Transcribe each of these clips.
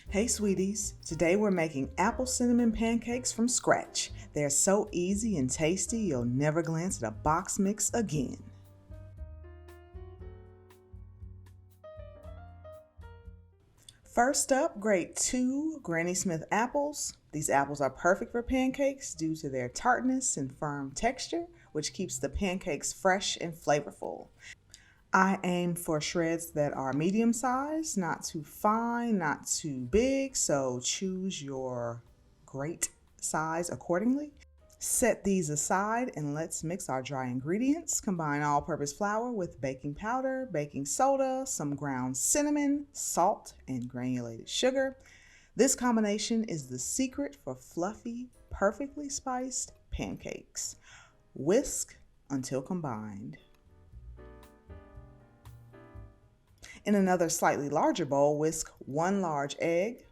Hey sweeties, today we're making apple cinnamon pancakes from scratch. They're so easy and tasty you'll never glance at a box mix again. First up, grate 2 Granny Smith apples. These apples are perfect for pancakes due to their tartness and firm texture, which keeps the pancakes fresh and flavorful. I aim for shreds that are medium size, not too fine, not too big, so choose your grate size accordingly. Set these aside and let's mix our dry ingredients. Combine all-purpose flour with baking powder, baking soda, some ground cinnamon, salt, and granulated sugar. This combination is the secret for fluffy, perfectly spiced pancakes. Whisk until combined. In another slightly larger bowl, whisk 1 large egg.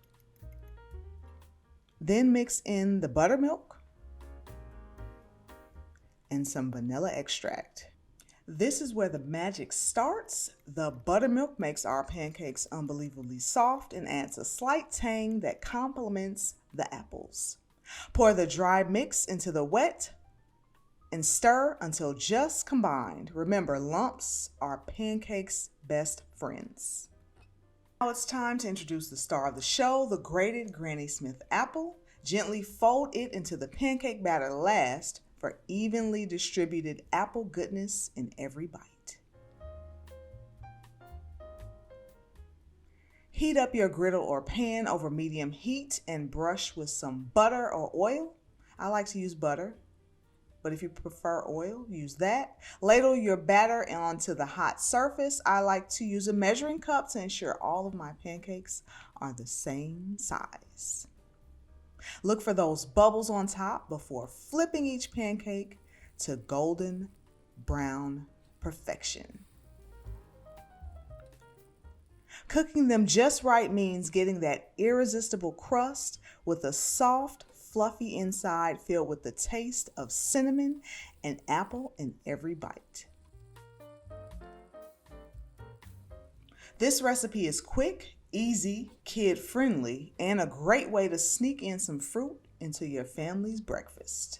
Then mix in the buttermilk and some vanilla extract. This is where the magic starts. The buttermilk makes our pancakes unbelievably soft and adds a slight tang that complements the apples. Pour the dry mix into the wet and stir until just combined. Remember, lumps are pancakes' best friends. Now it's time to introduce the star of the show, the grated Granny Smith apple. Gently fold it into the pancake batter last for evenly distributed apple goodness in every bite. Heat up your griddle or pan over medium heat and brush with some butter or oil. I like to use butter, but if you prefer oil, use that. Ladle your batter onto the hot surface. I like to use a measuring cup to ensure all of my pancakes are the same size. Look for those bubbles on top before flipping each pancake to golden brown perfection. Cooking them just right means getting that irresistible crust with a soft, fluffy inside filled with the taste of cinnamon and apple in every bite. This recipe is quick, easy, kid-friendly, and a great way to sneak in some fruit into your family's breakfast.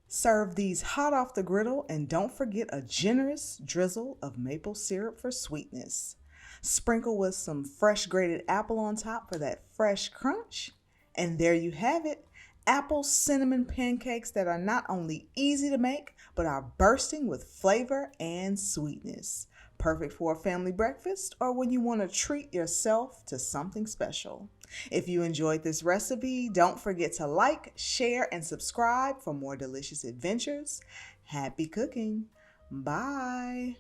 Serve these hot off the griddle and don't forget a generous drizzle of maple syrup for sweetness. Sprinkle with some fresh grated apple on top for that fresh crunch. And there you have it. Apple cinnamon pancakes that are not only easy to make, but are bursting with flavor and sweetness. Perfect for a family breakfast or when you want to treat yourself to something special. If you enjoyed this recipe, don't forget to like, share, and subscribe for more delicious adventures. Happy cooking. Bye.